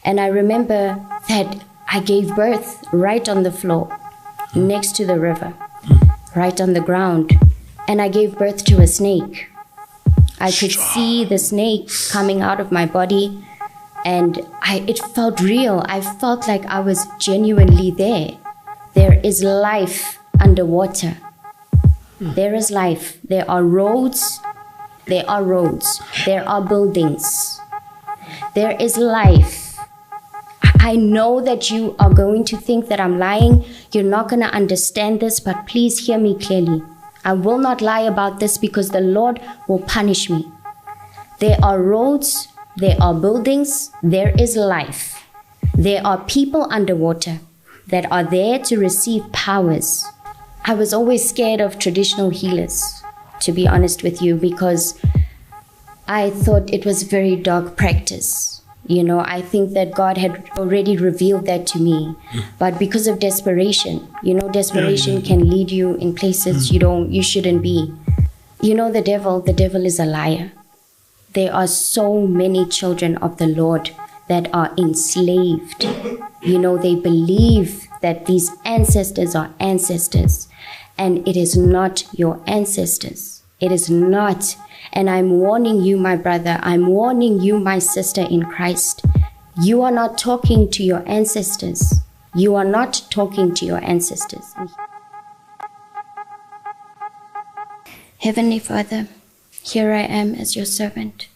And I remember that I gave birth right on the floor, next to the river, right on the ground. And I gave birth to a snake. I could see the snake coming out of my body, and it felt real. I felt like I was genuinely there. There is life underwater. There is life. There are roads. There are roads. There are buildings. There is life. I know that you are going to think that I'm lying. You're not going to understand this, but please hear me clearly. I will not lie about this because the Lord will punish me. There are roads. There are buildings. There is life. There are people underwater that are there to receive powers. I was always scared of traditional healers, to be honest with you, because I thought it was very dark practice. You know, I think that God had already revealed that to me. But because of desperation, you know, desperation can lead you in places you shouldn't be. You know, the devil is a liar. There are so many children of the Lord that are enslaved. You know, they believe that these ancestors are ancestors, and it is not your ancestors. It is not. And I'm warning you, my brother, I'm warning you, my sister in Christ. You are not talking to your ancestors. You are not talking to your ancestors. Heavenly Father, here I am as your servant.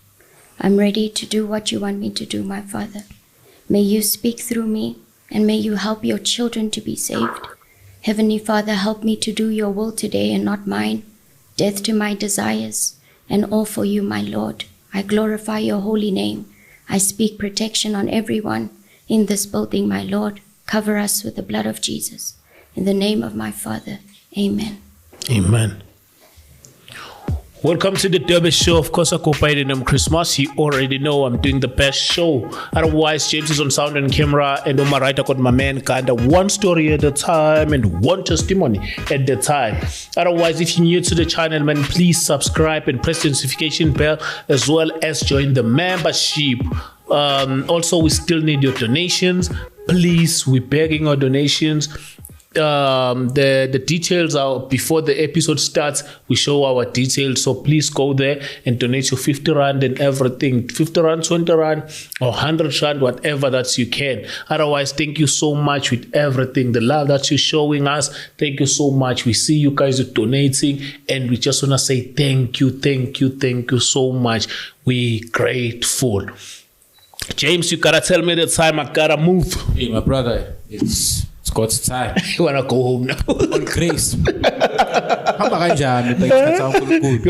I'm ready to do what you want me to do, my Father. May you speak through me, and may you help your children to be saved. Heavenly Father, help me to do your will today and not mine. Death to my desires, and all for you, my Lord. I glorify your holy name. I speak protection on everyone in this building, my Lord. Cover us with the blood of Jesus. In the name of my Father, amen. Amen. Welcome to the Derby Show. Of course, I cooperated on Christmas. You already know I'm doing the best show. Otherwise, James is on sound and camera, and on my right, I got my man Kanda. One story at a time and one testimony at the time. Otherwise, if you're new to the channel, man, please subscribe and press the notification bell, as well as join the membership. Also, we still need your donations. Please, we're begging our donations. The details are before the episode starts. We show our details, so please go there and donate your 50 rand and everything. 50 rand, 20 rand, or 100 rand, whatever that you can. Otherwise, thank you so much with everything, the love that you're showing us. Thank you so much. We see you guys are donating, and we just want to say thank you so much. We're grateful. James, you gotta tell me the time. I gotta move. Hey, my brother, it's God's time. You wanna go home now? On grace. You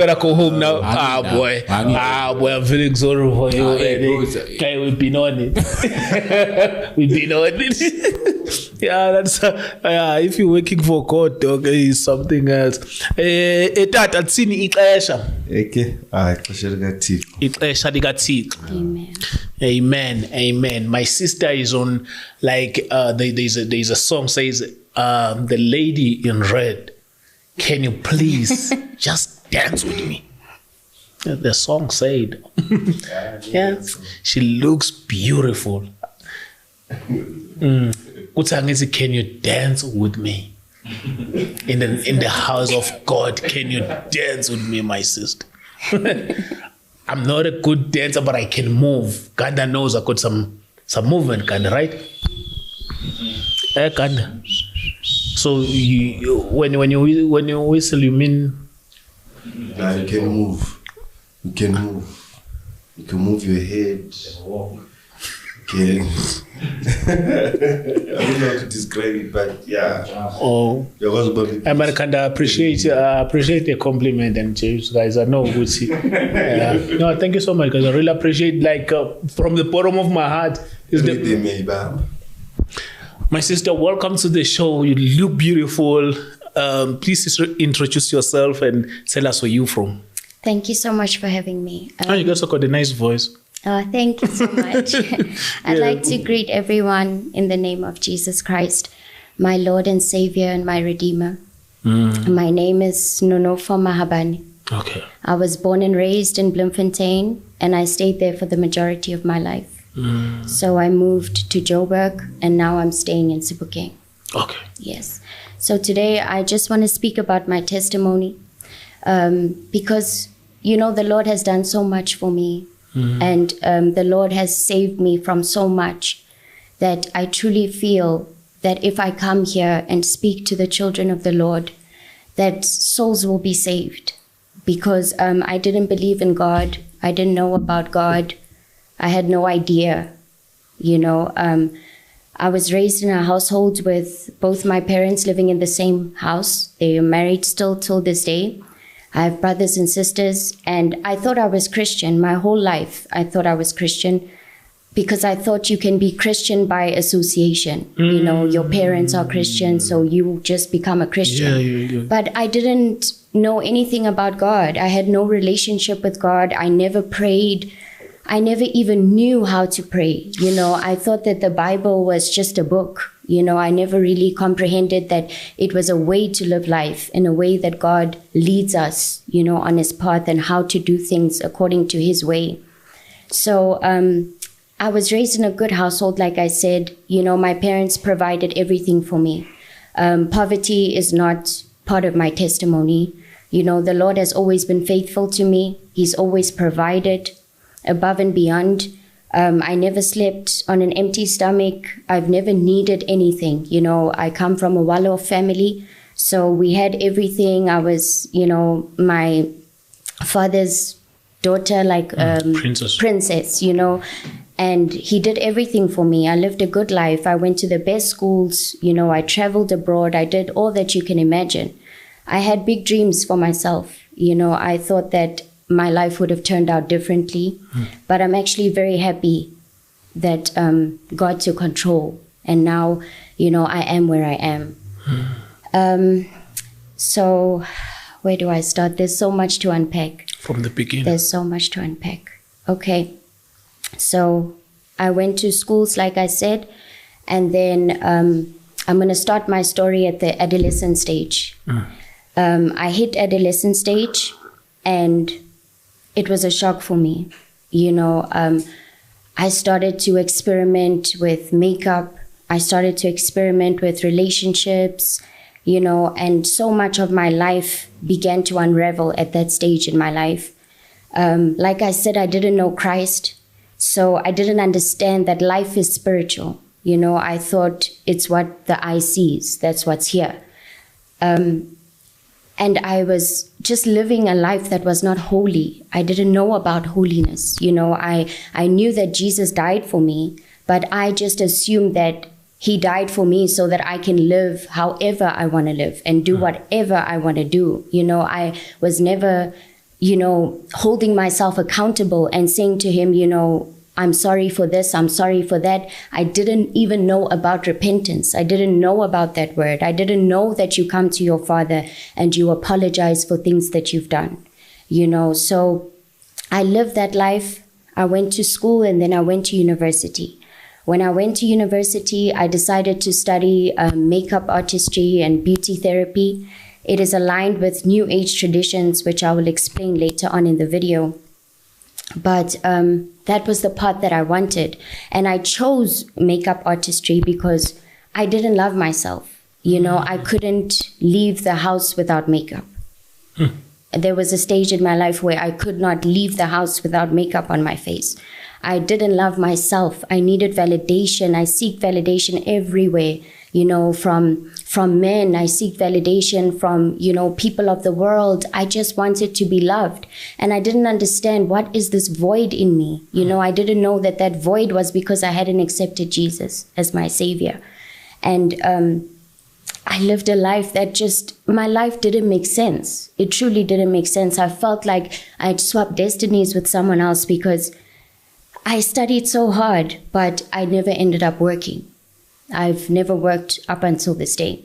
wanna go home now? Boy, I'm feeling sorry for you. Okay, we've been on it. We've been on it. Yeah, that's if you're working for God, dog, is something else. Tata, tsini ixesha. Okay, ixesha likaThixo. Amen. Amen. My sister is on, like, there's a song says, the lady in red, can you please just dance with me? The song said, yeah, she looks beautiful. Can you dance with me? In the house of God, can you dance with me, my sister? I'm not a good dancer, but I can move. Kanda knows I got some movement, Kanda, right? Kanda. So when you whistle, you mean? Yeah, you can move. You can move. You can move your head. Walk. Okay. I don't know how to describe it, but yeah. Oh. I'm gonna appreciate the compliment, and you guys are no good. No, thank you so much, because I really appreciate, like, from the bottom of my heart. My sister, welcome to the show. You look beautiful. Please introduce yourself and tell us where you're from. Thank you so much for having me. You also got a nice voice. Thank you so much. I'd like to greet everyone in the name of Jesus Christ, my Lord and Savior and my Redeemer. My name is Nonofo Mahabane. Okay. I was born and raised in Bloemfontein, and I stayed there for the majority of my life. So I moved to Joburg, and now I'm staying in Sebokeng. Okay. Yes. So today I just want to speak about my testimony, because, you know, the Lord has done so much for me, and the Lord has saved me from so much that I truly feel that if I come here and speak to the children of the Lord, that souls will be saved. Because I didn't believe in God. I didn't know about God. I had no idea, you know. I was raised in a household with both my parents living in the same house. They are married still till this day. I have brothers and sisters, and I thought I was Christian my whole life. I thought I was Christian because I thought you can be Christian by association. You know, your parents are Christian, so you just become a Christian. Yeah. But I didn't know anything about God. I had no relationship with God. I never prayed. I never even knew how to pray. You know, I thought that the Bible was just a book. You know, I never really comprehended that it was a way to live life, in a way that God leads us, you know, on his path, and how to do things according to his way. So I was raised in a good household, like I said. You know, my parents provided everything for me. Poverty is not part of my testimony. You know, the Lord has always been faithful to me. He's always provided above and beyond. I never slept on an empty stomach. I've never needed anything. You know, I come from a Wolof family, so we had everything. I was, you know, my father's daughter, like princess, you know, and he did everything for me. I lived a good life. I went to the best schools. You know, I traveled abroad. I did all that you can imagine. I had big dreams for myself. You know, I thought that my life would have turned out differently, but I'm actually very happy that God took control, and now, you know, I am where I am. So where do I start? There's so much to unpack. From the beginning. There's so much to unpack. Okay. So I went to schools, like I said, and then I'm going to start my story at the adolescent stage. I hit adolescent stage, and it was a shock for me. You know, I started to experiment with makeup. I started to experiment with relationships, you know, and so much of my life began to unravel at that stage in my life. Like I said, I didn't know Christ, so I didn't understand that life is spiritual. You know, I thought it's what the eye sees. That's what's here. And I was just living a life that was not holy. I didn't know about holiness. You know, I knew that Jesus died for me, but I just assumed that he died for me so that I can live however I want to live and do whatever I want to do. You know, I was never, you know, holding myself accountable and saying to him, you know, I'm sorry for this, I'm sorry for that. I didn't even know about repentance. I didn't know about that word. I didn't know that you come to your Father and you apologize for things that you've done. You know, so I lived that life. I went to school, and then I went to university. When I went to university, I decided to study makeup artistry and beauty therapy. It is aligned with New Age traditions, which I will explain later on in the video. But that was the path that I wanted. And I chose makeup artistry because I didn't love myself. You know, I couldn't leave the house without makeup. There was a stage in my life where I could not leave the house without makeup on my face. I didn't love myself. I needed validation. I seek validation everywhere, you know, from men. I seek validation from, you know, people of the world. I just wanted to be loved. And I didn't understand, what is this void in me? You know, I didn't know that that void was because I hadn't accepted Jesus as my savior. And I lived a life that my life didn't make sense. It truly didn't make sense. I felt like I'd swapped destinies with someone else because I studied so hard, but I never ended up working. I've never worked up until this day.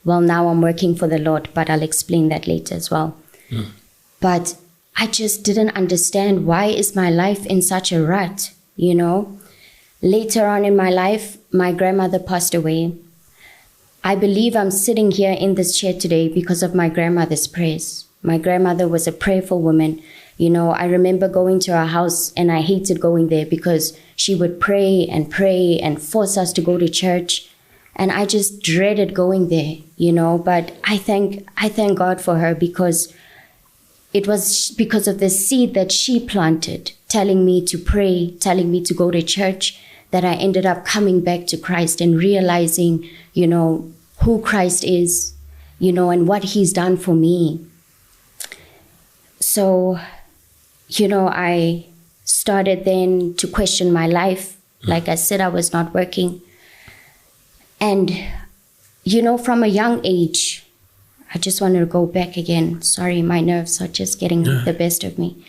Well, now I'm working for the Lord, but I'll explain that later as well. But I just didn't understand, why is my life in such a rut, you know? Later on in my life, my grandmother passed away. I believe I'm sitting here in this chair today because of my grandmother's prayers. My grandmother was a prayerful woman. I remember going to her house and I hated going there because she would pray and force us to go to church. And I just dreaded going there, but I thank God for her because it was because of the seed that she planted, telling me to pray, telling me to go to church, that I ended up coming back to Christ and realizing, who Christ is, and what he's done for me. So, I started then to question my life. Like I said, I was not working. And, from a young age, I just wanted to go back again. Sorry, my nerves are just getting the best of me.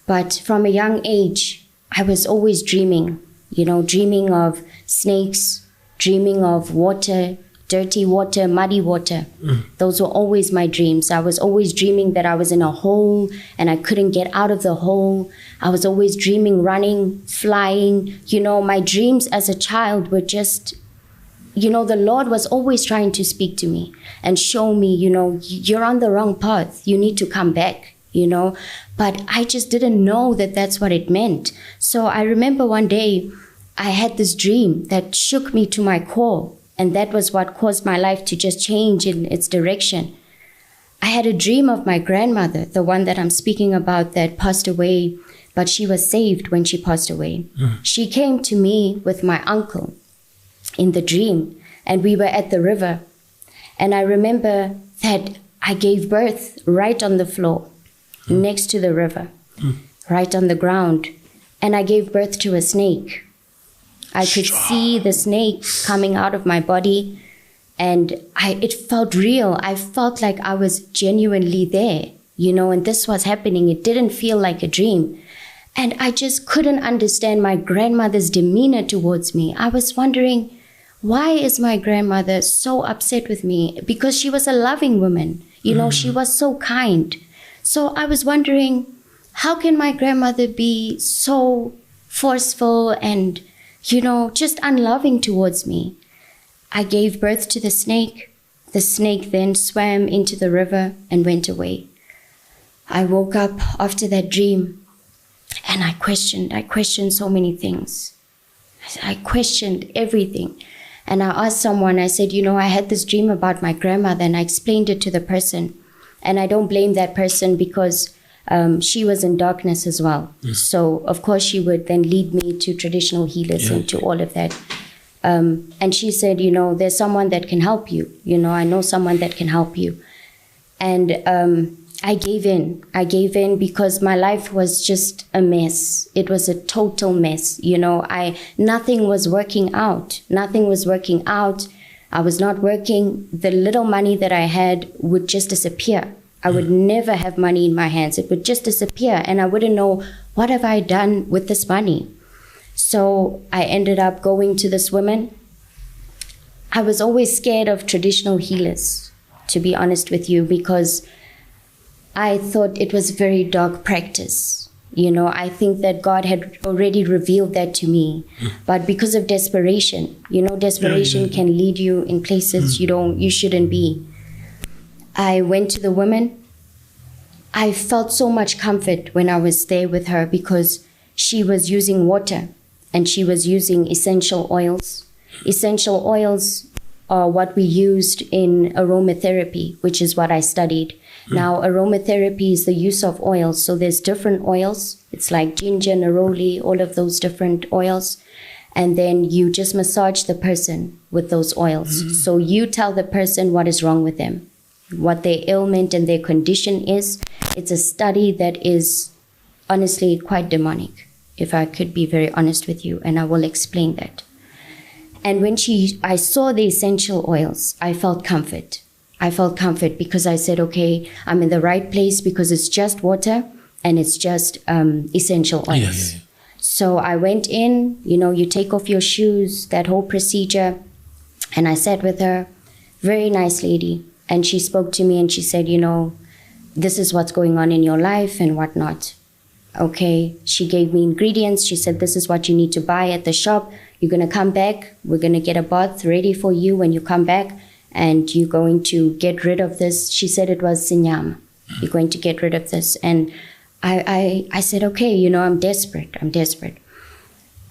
But from a young age, I was always dreaming, dreaming of snakes, dreaming of water, dirty water, muddy water. Those were always my dreams. I was always dreaming that I was in a hole and I couldn't get out of the hole. I was always dreaming, running, flying. My dreams as a child were just, the Lord was always trying to speak to me and show me, you're on the wrong path. You need to come back, But I just didn't know that that's what it meant. So I remember one day I had this dream that shook me to my core. And that was what caused my life to just change in its direction. I had a dream of my grandmother, the one that I'm speaking about that passed away, but she was saved when she passed away. She came to me with my uncle in the dream, and we were at the river. And I remember that I gave birth right on the floor, next to the river, right on the ground. And I gave birth to a snake. I could see the snake coming out of my body, and it felt real. I felt like I was genuinely there, and this was happening. It didn't feel like a dream. And I just couldn't understand my grandmother's demeanor towards me. I was wondering, why is my grandmother so upset with me? Because she was a loving woman, she was so kind. So I was wondering, how can my grandmother be so forceful and just unloving towards me? I gave birth to the snake. The snake then swam into the river and went away. I woke up after that dream and I questioned so many things. I questioned everything. And I asked someone, I said, I had this dream about my grandmother, and I explained it to the person. And I don't blame that person because she was in darkness as well. So, of course, she would then lead me to traditional healers and to all of that. And she said, there's someone that can help you. I know someone that can help you. And I gave in. I gave in because my life was just a mess. It was a total mess. Nothing was working out. Nothing was working out. I was not working. The little money that I had would just disappear. I would never have money in my hands. It would just disappear, and I wouldn't know what have I done with this money. So I ended up going to this woman. I was always scared of traditional healers, to be honest with you, because I thought it was very dark practice. I think that God had already revealed that to me. But because of desperation, desperation can lead you in places you shouldn't be. I went to the woman. I felt so much comfort when I was there with her because she was using water and she was using essential oils. Essential oils are what we used in aromatherapy, which is what I studied. Now, aromatherapy is the use of oils. So there's different oils. It's like ginger, neroli, all of those different oils. And then you just massage the person with those oils. So you tell the person what is wrong with them, what their ailment and their condition is. It's a study that is honestly quite demonic, if I could be very honest with you, and I will explain that. And when I saw the essential oils, I felt comfort. I felt comfort because I said, okay, I'm in the right place because it's just water and it's just essential oils. So I went in, you take off your shoes, that whole procedure. And I sat with her, very nice lady. And she spoke to me and she said, this is what's going on in your life and whatnot. Okay, she gave me ingredients. She said, this is what you need to buy at the shop. You're going to come back. We're going to get a bath ready for you when you come back. And you're going to get rid of this. She said it was sinyama. You're going to get rid of this. And I said, okay, I'm desperate.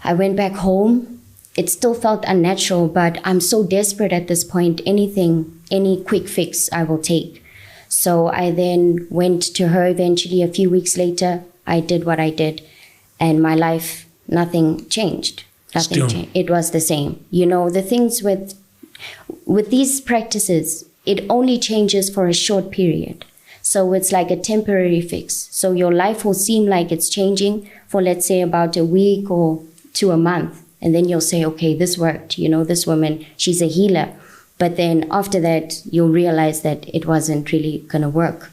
I went back home. It still felt unnatural, but I'm so desperate at this point. Any quick fix I will take. So I then went to her eventually. A few weeks later, I did what I did. And my life, nothing changed. Nothing changed. It was the same. The things with these practices, it only changes for a short period. So it's like a temporary fix. So your life will seem like it's changing for, let's say, about a week or to a month. And then you'll say, okay, this worked. This woman, she's a healer. But then after that, you'll realize that it wasn't really going to work.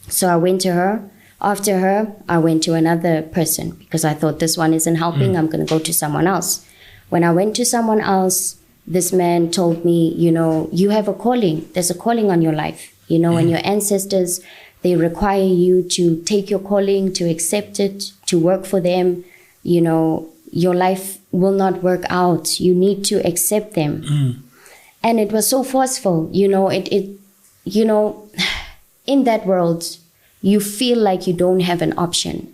So I went to her. After her, I went to another person because I thought this one isn't helping. I'm going to go to someone else. When I went to someone else, this man told me, you have a calling. There's a calling on your life. And your ancestors, they require you to take your calling, to accept it, to work for them. Your life will not work out. You need to accept them. And it was so forceful. In that world, you feel like you don't have an option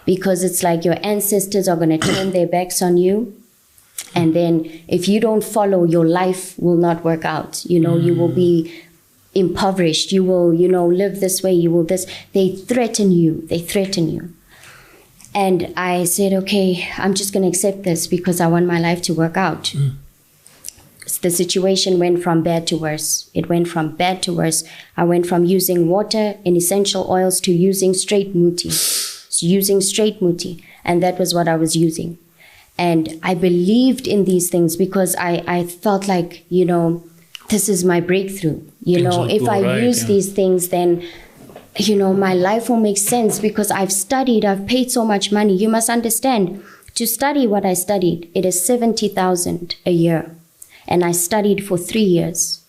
because it's like your ancestors are going to turn their backs on you. And then if you don't follow, your life will not work out. You will be impoverished. You will, live this way. You will this. They threaten you. And I said, okay, I'm just going to accept this because I want my life to work out. The situation went from bad to worse. It went from bad to worse. I went from using water and essential oils to using straight muti. And that was what I was using. And I believed in these things because I felt like, this is my breakthrough. If I use these things, then, my life will make sense because I've paid so much money. You must understand, to study what I studied, it is 70,000 a year. And I studied for 3 years.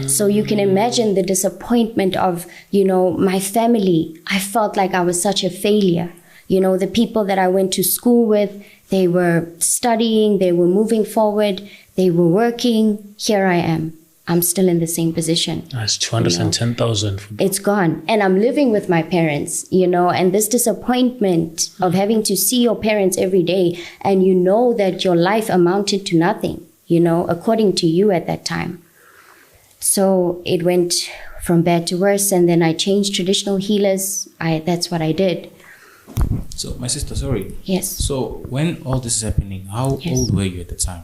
So you can imagine the disappointment of, my family. I felt like I was such a failure. The people that I went to school with, they were studying, they were moving forward, they were working. Here I am. I'm still in the same position. That's 210,000. It's gone. And I'm living with my parents, and this disappointment of having to see your parents every day, and that your life amounted to nothing, according to you at that time. So it went from bad to worse, and then I changed traditional healers. That's what I did. So, my sister, sorry. Yes. So, when all this is happening, how old were you at the time?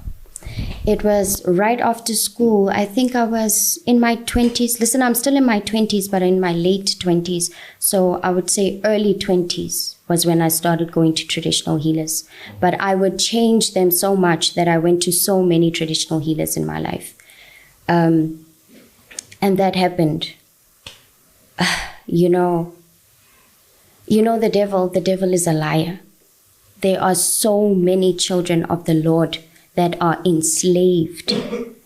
It was right after school. I think I was in my 20s. Listen, I'm still in my 20s, but in my late 20s. So I would say early 20s was when I started going to traditional healers. But I would change them so much that I went to so many traditional healers in my life. And that happened. The devil is a liar. There are so many children of the Lord that are enslaved.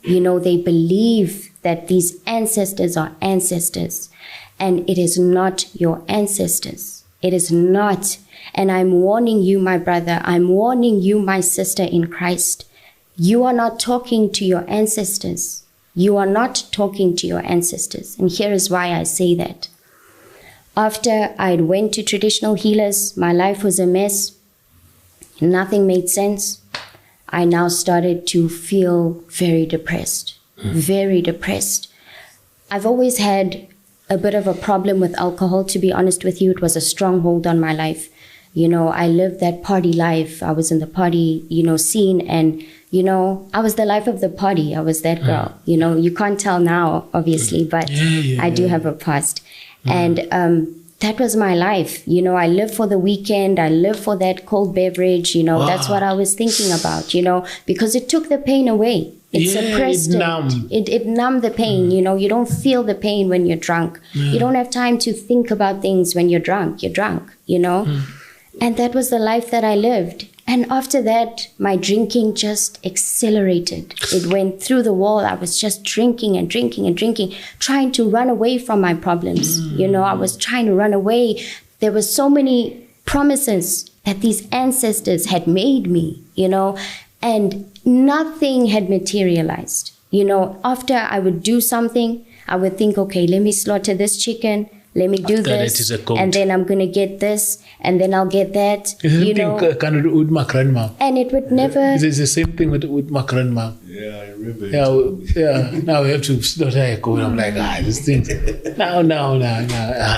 They believe that these ancestors are ancestors, and it is not your ancestors. It is not. And I'm warning you, my brother, I'm warning you, my sister in Christ. You are not talking to your ancestors. You are not talking to your ancestors. And here is why I say that. After I went to traditional healers, my life was a mess. Nothing made sense. I now started to feel very depressed. I've always had a bit of a problem with alcohol, to be honest with you. It was a stronghold on my life. I lived that party life. I was in the party, scene, and, I was the life of the party. I was that girl. You can't tell now, obviously, but I do have a past. And that was my life. I lived for the weekend. I lived for that cold beverage. That's what I was thinking about, because it took the pain away. It suppressed it. It numbed the pain. You don't feel the pain when you're drunk. You don't have time to think about things when you're drunk. You're drunk, And that was the life that I lived. And after that, my drinking just accelerated. It went through the wall. I was just drinking and drinking and drinking, trying to run away from my problems. I was trying to run away. There were so many promises that these ancestors had made me, and nothing had materialized. After I would do something, I would think, okay, let me slaughter this chicken. Let me do After that this, is a goat. and then I'm going to get this, and then I'll get that. It's the You same know, thing kind of with my grandma. and it would never. It's the same thing with my grandma. Yeah, I remember. Yeah. Now we have to start go. I'm like, this thing. No.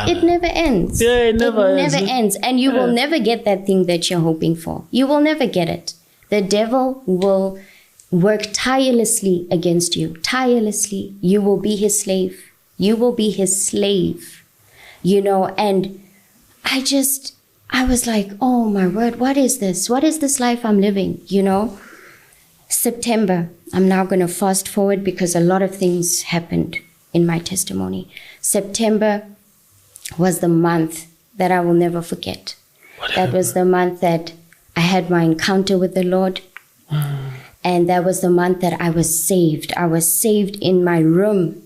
It never ends. Yeah, it never ends. And you will never get that thing that you're hoping for. You will never get it. The devil will work tirelessly against you. Tirelessly. You will be his slave. You will be his slave. You know, and I was like, oh my word, what is this? What is this life I'm living? You know? September, I'm now going to fast forward because a lot of things happened in my testimony. September was the month that I will never forget. That was the month that I had my encounter with the Lord. And that was the month that I was saved. I was saved in my room,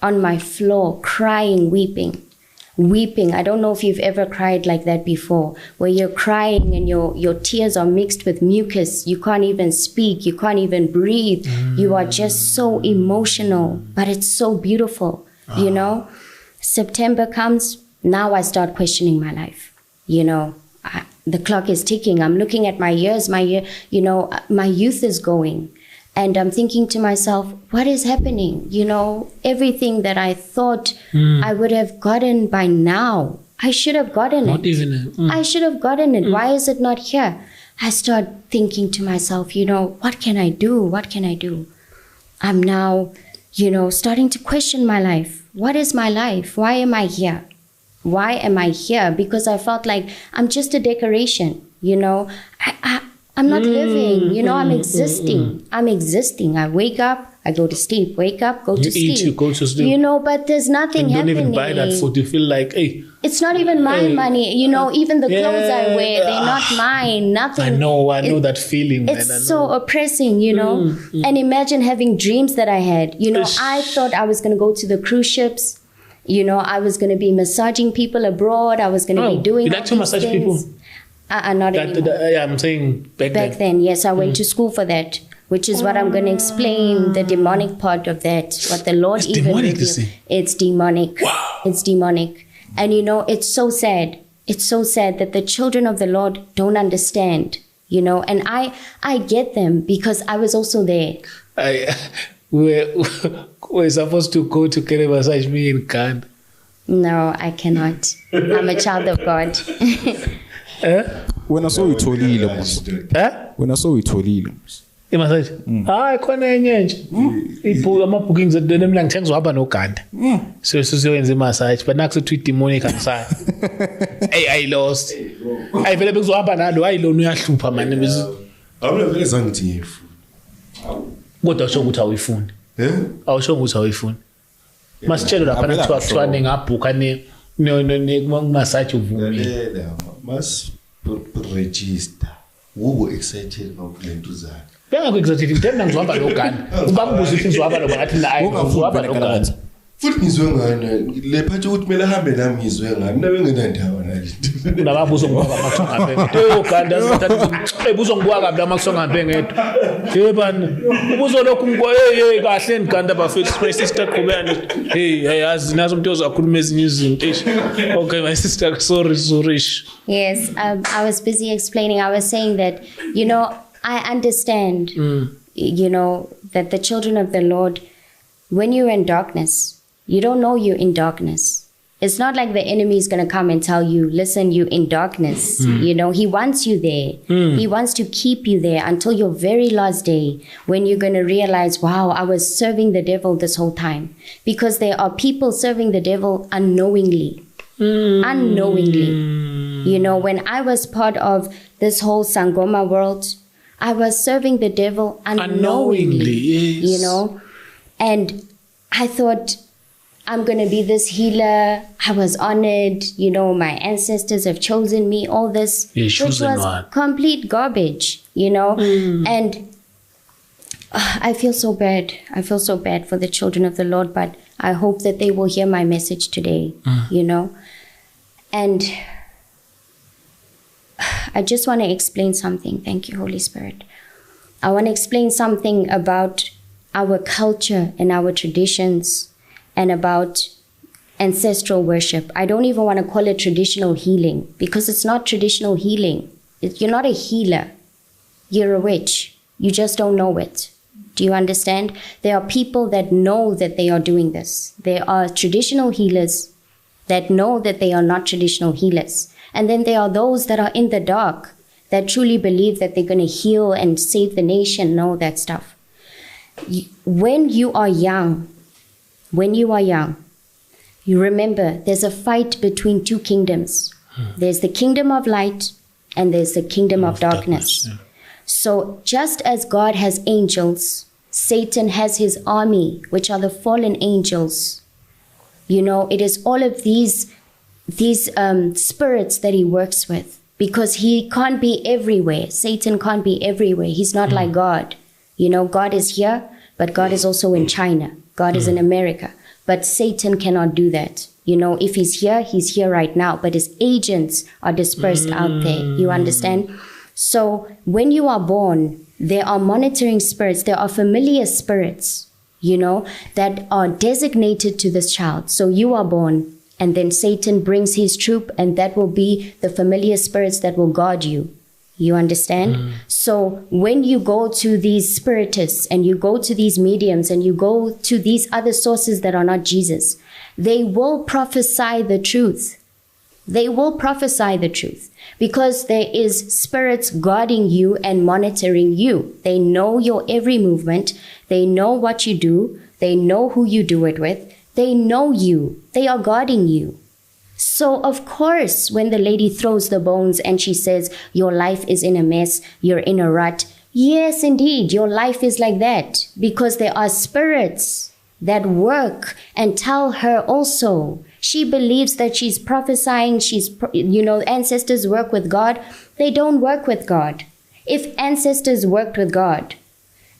on my floor, crying, weeping. I don't know if you've ever cried like that before, where you're crying and your tears are mixed with mucus. You can't even speak. You can't even breathe. You are just so emotional, but it's so beautiful, you know. September comes. Now I start questioning my life. You know, the clock is ticking. I'm looking at my years, my youth is going. And I'm thinking to myself, what is happening? You know, everything that I thought I would have gotten by now, I should have gotten it. I should have gotten it. Why is it not here? I start thinking to myself, you know, what can I do? What can I do? I'm now, you know, starting to question my life. What is my life? Why am I here? Why am I here? Because I felt like I'm just a decoration, you know. I'm not living, you know, I'm existing. I'm existing. I wake up, I go to sleep, wake up, go to sleep. You go to sleep. You know, but there's nothing happening. Don't even buy that food. You feel like, hey. It's not even my money. You know, even the clothes I wear, they're not mine. Nothing. I know that feeling. It's so oppressing, you know. And imagine having dreams that I had. You know, I thought I was going to go to the cruise ships. You know, I was going to be massaging people abroad. I was going to be doing. You like to massage people? Not anymore. I'm saying back then. Yes, I went to school for that, which is what I'm going to explain, the demonic part of that. What the Lord it's even demonic, revealed. It's demonic. Wow. It's demonic. And you know, it's so sad. It's so sad that the children of the Lord don't understand, you know, and I get them because I was also there. We're supposed to go to get a massage me in Ghana. No, I cannot. I'm a child of God. When I saw you tolile mos. When I saw you tolile mos. Massage. Khona enye nje. Ama bookings adene mina ngithenga zohamba noGanda. So sizoyenza imassage but nakusethi demonic akusaya. Hey, I lost. Ay vele bekuzohamba nalo ayilona uyahlupha manje bese. Awula vele zange ngithi ngiyifuna. Kodwa usho ukuthi awuyifuni. Awusho ukuthi awuyifuni. Masitshela lapha nakuthiwa kuthiwa ningabhuka massage uvumile. Mas register. Wo excited ngokulento zakhe. Bengakho excited ngithanda ngizohamba noGanda. Ubambuza ukuthi ngizohamba no ngathi nayi ngizohamba noGanda. Futhi ngizwe ngani le phathi ukuthi kumele hambe nami ngizwe ngani nabe ngenandaba nalento. Nababuzo ngibaka makusonga ngedwa. Uganda sizathatha ebuzo ngibaka kabi la makusonga ngedwa. Yebani ubuzo lokhu hey kahle ngiganda bafethu my sister Qaphelani. Hey yazi nazo umuntu ozakhuluma ezinye izinto. Okay my sister sorry. Yes, I was busy explaining. I was saying that, you know, I understand, you know, that the children of the Lord, when you're in darkness, you don't know you're in darkness. It's not like the enemy is going to come and tell you, listen, you're in darkness. You know, he wants you there. He wants to keep you there until your very last day when you're going to realize, wow, I was serving the devil this whole time. Because there are people serving the devil unknowingly. Unknowingly. You know, when I was part of this whole Sangoma world, I was serving the devil unknowingly. Yes. You know, and I thought, I'm going to be this healer. I was honored. You know, my ancestors have chosen me, all this, which was complete garbage, you know. And I feel so bad. I feel so bad for the children of the Lord, but I hope that they will hear my message today, you know. And I just want to explain something. Thank you, Holy Spirit. I want to explain something about our culture and our traditions and about ancestral worship. I don't even want to call it traditional healing, because it's not traditional healing. You're not a healer. You're a witch. You just don't know it. Do you understand? There are people that know that they are doing this. There are traditional healers that know that they are not traditional healers. And then there are those that are in the dark that truly believe that they're going to heal and save the nation and all that stuff. When you are young, you remember there's a fight between two kingdoms. There's the kingdom of light and there's the kingdom of darkness. Yeah. So just as God has angels, Satan has his army, which are the fallen angels. You know, it is all of these spirits that he works with, because he can't be everywhere. Satan can't be everywhere. He's not like God. You know, God is here, but God is also in China. God is in America. But Satan cannot do that. You know, if he's here right now, but his agents are dispersed out there. You understand? So when you are born, there are monitoring spirits, there are familiar spirits, you know, that are designated to this child. So you are born, and then Satan brings his troop, and that will be the familiar spirits that will guard you. You understand? So when you go to these spiritists and you go to these mediums and you go to these other sources that are not Jesus, they will prophesy the truth. They will prophesy the truth, because there is spirits guarding you and monitoring you. They know your every movement. They know what you do. They know who you do it with. They know you. They are guarding you. So, of course, when the lady throws the bones and she says, your life is in a mess, you're in a rut. Yes, indeed, your life is like that, because there are spirits that work and tell her also. She believes that she's prophesying, ancestors work with God. They don't work with God. If ancestors worked with God,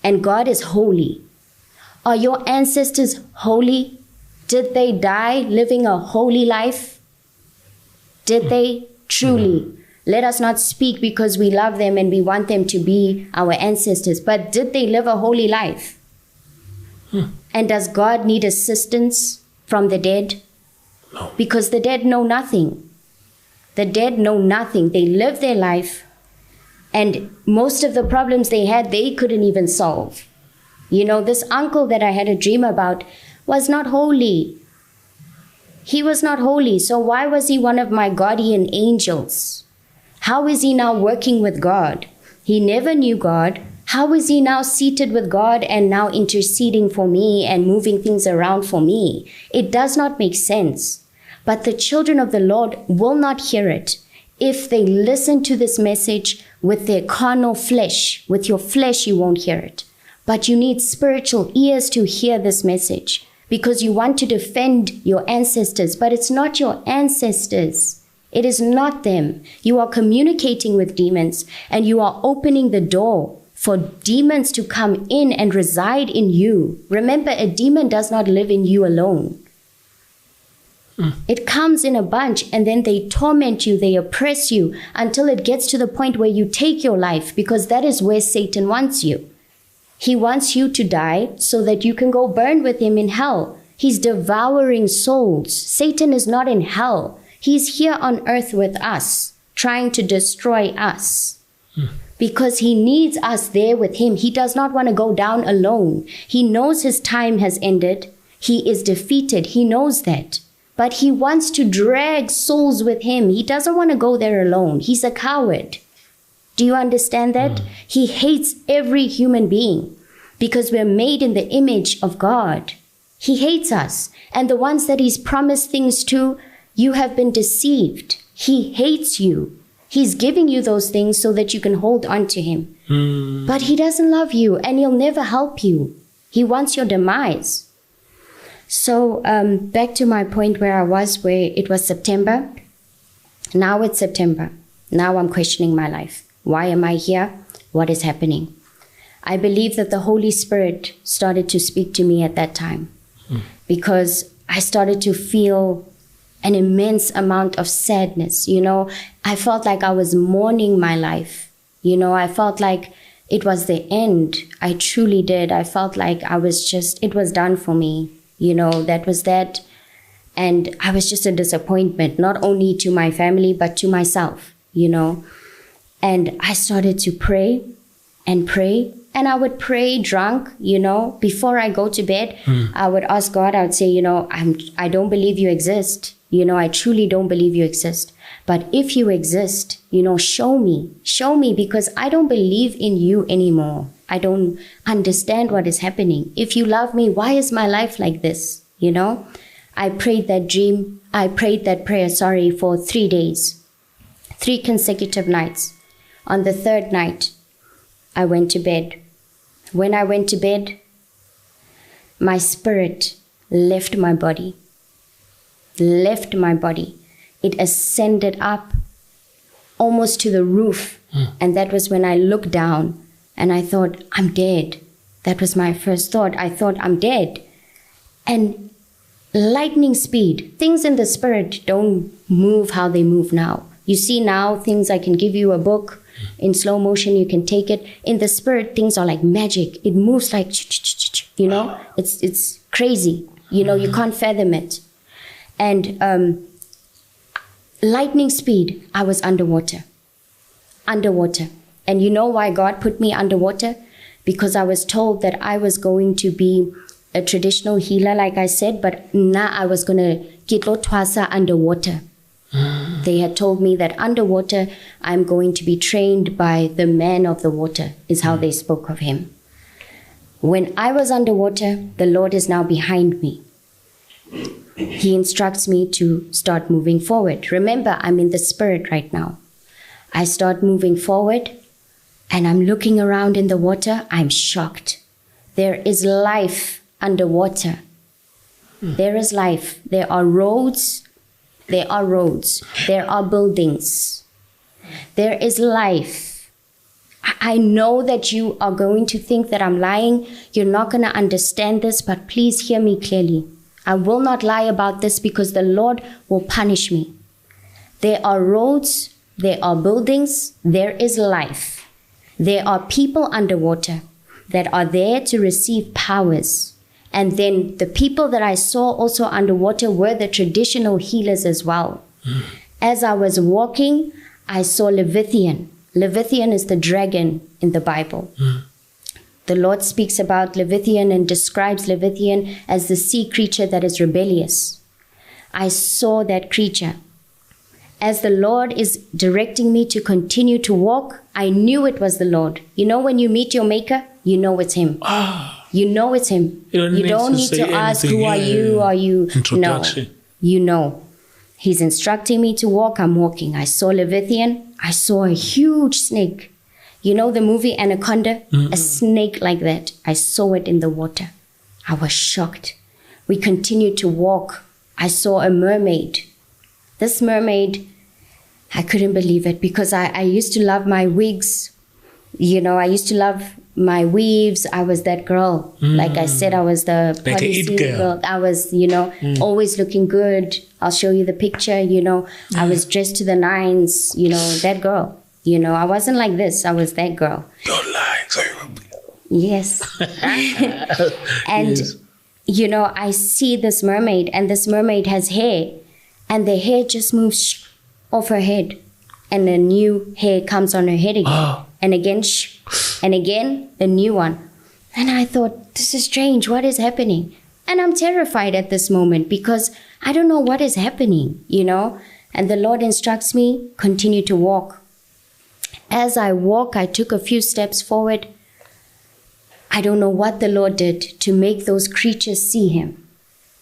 and God is holy, are your ancestors holy? Did they die living a holy life? Did they truly? Let us not speak because we love them and we want them to be our ancestors, but did they live a holy life? And does God need assistance from the dead? No. Because the dead know nothing. The dead know nothing. They live their life, and most of the problems they had, they couldn't even solve. You know, this uncle that I had a dream about was not holy. He was not holy. So why was he one of my guardian angels? How is he now working with God? He never knew God. How is he now seated with God and now interceding for me and moving things around for me? It does not make sense. But the children of the Lord will not hear it if they listen to this message with their carnal flesh. With your flesh, you won't hear it. But you need spiritual ears to hear this message, because you want to defend your ancestors, but it's not your ancestors. It is not them. You are communicating with demons, and you are opening the door for demons to come in and reside in you. Remember, a demon does not live in you alone. It comes in a bunch, and then they torment you, they oppress you until it gets to the point where you take your life, because that is where Satan wants you. He wants you to die so that you can go burn with him in hell. He's devouring souls. Satan is not in hell. He's here on earth with us, trying to destroy us. Because he needs us there with him. He does not want to go down alone. He knows his time has ended. He is defeated. He knows that. But he wants to drag souls with him. He doesn't want to go there alone. He's a coward. Do you understand that? He hates every human being because we're made in the image of God. He hates us. And the ones that he's promised things to, you have been deceived. He hates you. He's giving you those things so that you can hold on to him. But he doesn't love you, and he'll never help you. He wants your demise. So back to my point where I was, where it was September. Now it's September. Now I'm questioning my life. Why am I here? What is happening? I believe that the Holy Spirit started to speak to me at that time, because I started to feel an immense amount of sadness. You know, I felt like I was mourning my life. You know, I felt like it was the end. I truly did. I felt like it was done for me. You know, that was that. And I was just a disappointment, not only to my family, but to myself, you know. And I started to pray and pray. And I would pray drunk, you know, before I go to bed. I would ask God, I would say, you know, I don't believe you exist. You know, I truly don't believe you exist. But if you exist, you know, show me, because I don't believe in you anymore. I don't understand what is happening. If you love me, why is my life like this? You know, I prayed that prayer, for 3 days, 3 consecutive nights. On the 3rd night, I went to bed. When I went to bed, my spirit left my body. It ascended up almost to the roof. And that was when I looked down and I thought, I'm dead. That was my first thought. I thought, I'm dead. And lightning speed, things in the spirit don't move how they move now. You see now, things, I can give you a book in slow motion, you can take it. In the spirit, things are like magic. It moves like, you know, it's crazy. You know, you can't fathom it. And lightning speed, I was underwater. And you know why God put me underwater? Because I was told that I was going to be a traditional healer, like I said, but now I was going to kitlo twasa underwater. They had told me that underwater, I'm going to be trained by the man of the water, is how they spoke of him. When I was underwater, the Lord is now behind me. He instructs me to start moving forward. Remember, I'm in the spirit right now. I start moving forward and I'm looking around in the water. I'm shocked. There is life underwater. There is life. There are roads. There are buildings. There is life. I know that you are going to think that I'm lying. You're not going to understand this, but please hear me clearly. I will not lie about this because the Lord will punish me. There are roads, there are buildings, there is life. There are people underwater that are there to receive powers. And then the people that I saw also underwater were the traditional healers as well. As I was walking, I saw Leviathan. Leviathan is the dragon in the Bible. The Lord speaks about Leviathan and describes Leviathan as the sea creature that is rebellious. I saw that creature. As the Lord is directing me to continue to walk, I knew it was the Lord. You know, when you meet your maker, you know it's him. You know it's him. You don't need to ask, who are you? Are you? No, you know. He's instructing me to walk. I'm walking. I saw Leviathan. I saw a huge snake. You know the movie Anaconda? A snake like that. I saw it in the water. I was shocked. We continued to walk. I saw a mermaid. This mermaid, I couldn't believe it because I used to love my wigs. You know, I used to love my weaves. I was that girl. Like I said, I was the like policy girl. I was, you know, always looking good. I'll show you the picture, you know. I was dressed to the nines, you know, that girl. You know, I wasn't like this. I was that girl. You're lying. So yes. And, you know, I see this mermaid and this mermaid has hair and the hair just moves off her head and a new hair comes on her head again. And again, and again, a new one. And I thought, this is strange. What is happening? And I'm terrified at this moment because I don't know what is happening, you know. And the Lord instructs me, continue to walk. As I walk, I took a few steps forward. I don't know what the Lord did to make those creatures see him.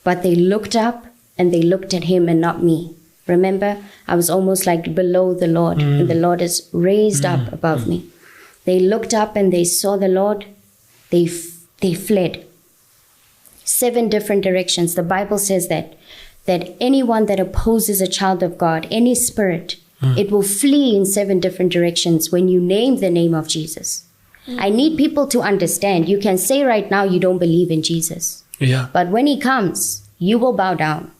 But they looked up and they looked at him and not me. Remember, I was almost like below the Lord. And the Lord is raised up above me. They looked up and they saw the Lord. They fled. 7 different directions. The Bible says that anyone that opposes a child of God, any spirit, it will flee in 7 different directions when you name the name of Jesus. I need people to understand. You can say right now you don't believe in Jesus. Yeah. But when he comes, you will bow down.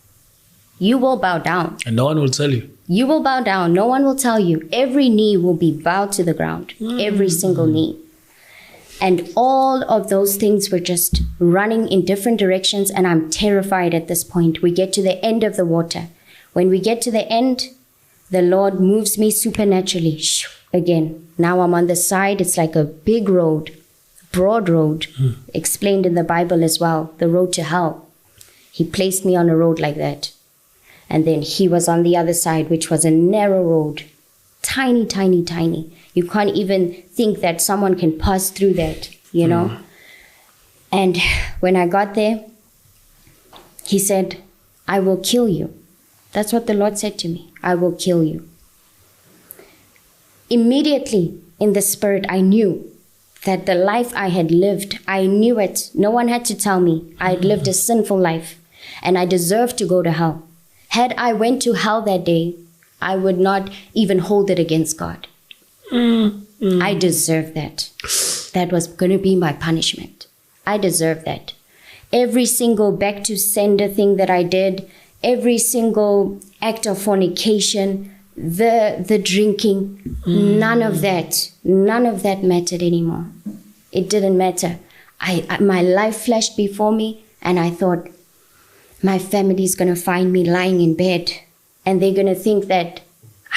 You will bow down. And no one will tell you. You will bow down. No one will tell you. Every knee will be bowed to the ground. Every single knee. And all of those things were just running in different directions, and I'm terrified at this point. We get to the end of the water. When we get to the end, the Lord moves me supernaturally. Again, now I'm on the side. It's like a big road, broad road, explained in the Bible as well, the road to hell. He placed me on a road like that. And then he was on the other side, which was a narrow road. Tiny, tiny, tiny. You can't even think that someone can pass through that, you know. And when I got there, he said, I will kill you. That's what the Lord said to me. I will kill you. Immediately in the spirit, I knew that the life I had lived, I knew it. No one had to tell me. I had lived a sinful life and I deserved to go to hell. Had I went to hell that day, I would not even hold it against God. I deserve that. That was going to be my punishment. I deserve that. Every single back to sender thing that I did, every single act of fornication, the drinking, none of that mattered anymore. It didn't matter. My life flashed before me, and I thought, my family's going to find me lying in bed, and they're going to think that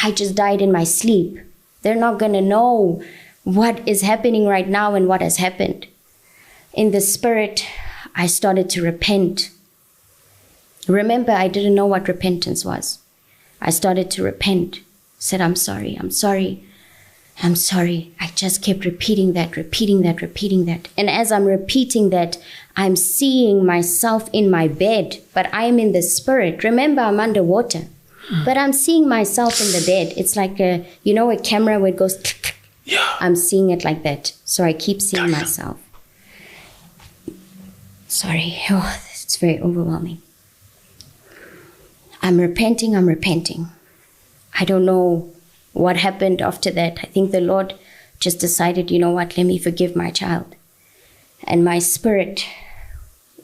I just died in my sleep. They're not going to know what is happening right now and what has happened. In the spirit, I started to repent. Remember, I didn't know what repentance was. I started to repent. Said, I'm sorry, I'm sorry, I'm sorry. I just kept repeating that. And as I'm repeating that, I'm seeing myself in my bed, but I'm in the spirit. Remember, I'm underwater. But I'm seeing myself in the bed. It's like a camera where it goes. Yeah. I'm seeing it like that. So I keep seeing myself. Sorry. Oh, it's very overwhelming. I'm repenting. I don't know what happened after that. I think the Lord just decided, you know what, let me forgive my child. And my spirit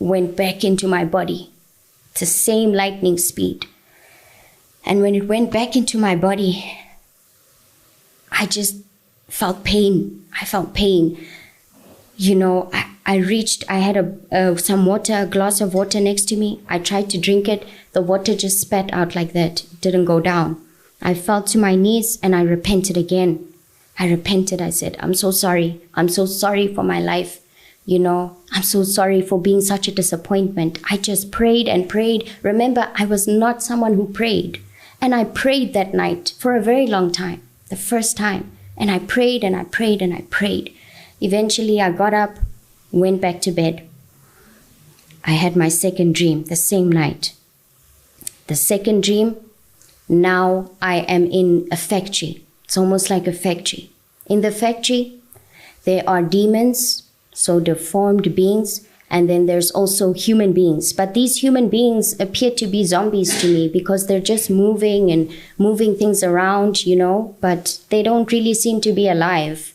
went back into my body. The same lightning speed. And when it went back into my body, I just felt pain. I felt pain. You know, I had some water, a glass of water next to me. I tried to drink it. The water just spat out like that. It didn't go down. I fell to my knees and I repented again. I repented. I said, I'm so sorry. I'm so sorry for my life. You know, I'm so sorry for being such a disappointment. I just prayed and prayed. Remember, I was not someone who prayed. And I prayed that night for a very long time, the first time. And I prayed and I prayed and I prayed. Eventually, I got up, went back to bed. I had my second dream the same night. The second dream, now I am in a factory. It's almost like a factory. In the factory, there are demons, so deformed beings, and then there's also human beings. But these human beings appear to be zombies to me because they're just moving things around, you know, but they don't really seem to be alive.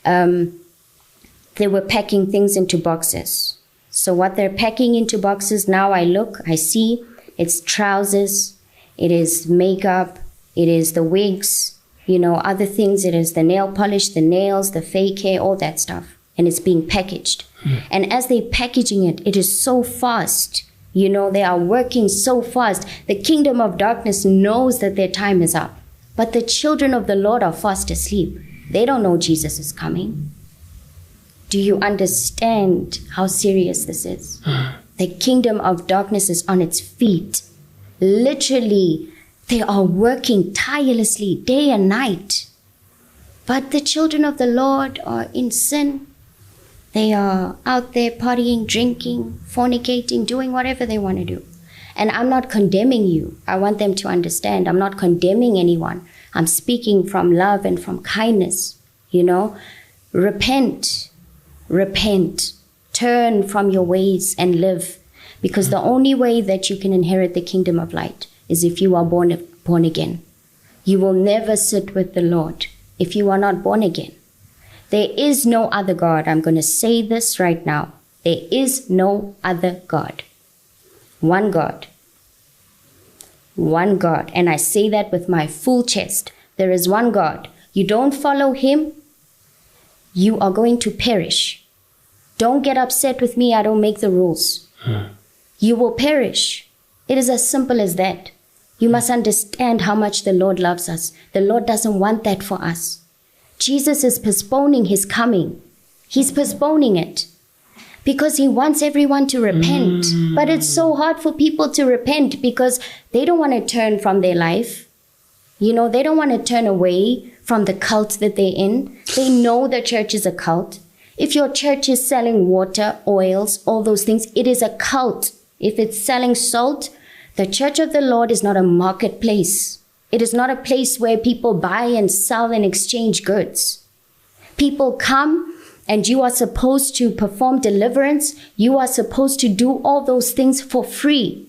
They were packing things into boxes. So what they're packing into boxes, now I see, it's trousers, it is makeup, it is the wigs, you know, other things. It is the nail polish, the nails, the fake hair, all that stuff. And it's being packaged. And as they're packaging it, it is so fast. You know, they are working so fast. The kingdom of darkness knows that their time is up. But the children of the Lord are fast asleep. They don't know Jesus is coming. Do you understand how serious this is? The kingdom of darkness is on its feet. Literally, they are working tirelessly day and night. But the children of the Lord are in sin. They are out there partying, drinking, fornicating, doing whatever they want to do. And I'm not condemning you. I want them to understand. I'm not condemning anyone. I'm speaking from love and from kindness, you know. Repent. Turn from your ways and live. Because the only way that you can inherit the kingdom of light is if you are born again. You will never sit with the Lord if you are not born again. There is no other God. I'm going to say this right now. There is no other God. One God. One God. And I say that with my full chest. There is one God. You don't follow him, you are going to perish. Don't get upset with me. I don't make the rules. You will perish. It is as simple as that. You must understand how much the Lord loves us. The Lord doesn't want that for us. Jesus is postponing his coming. He's postponing it because he wants everyone to repent. But it's so hard for people to repent because they don't want to turn from their life. You know, they don't want to turn away from the cult that they're in. They know the church is a cult. If your church is selling water, oils, all those things, it is a cult. If it's selling salt, the church of the Lord is not a marketplace. It is not a place where people buy and sell and exchange goods. People come and you are supposed to perform deliverance. You are supposed to do all those things for free.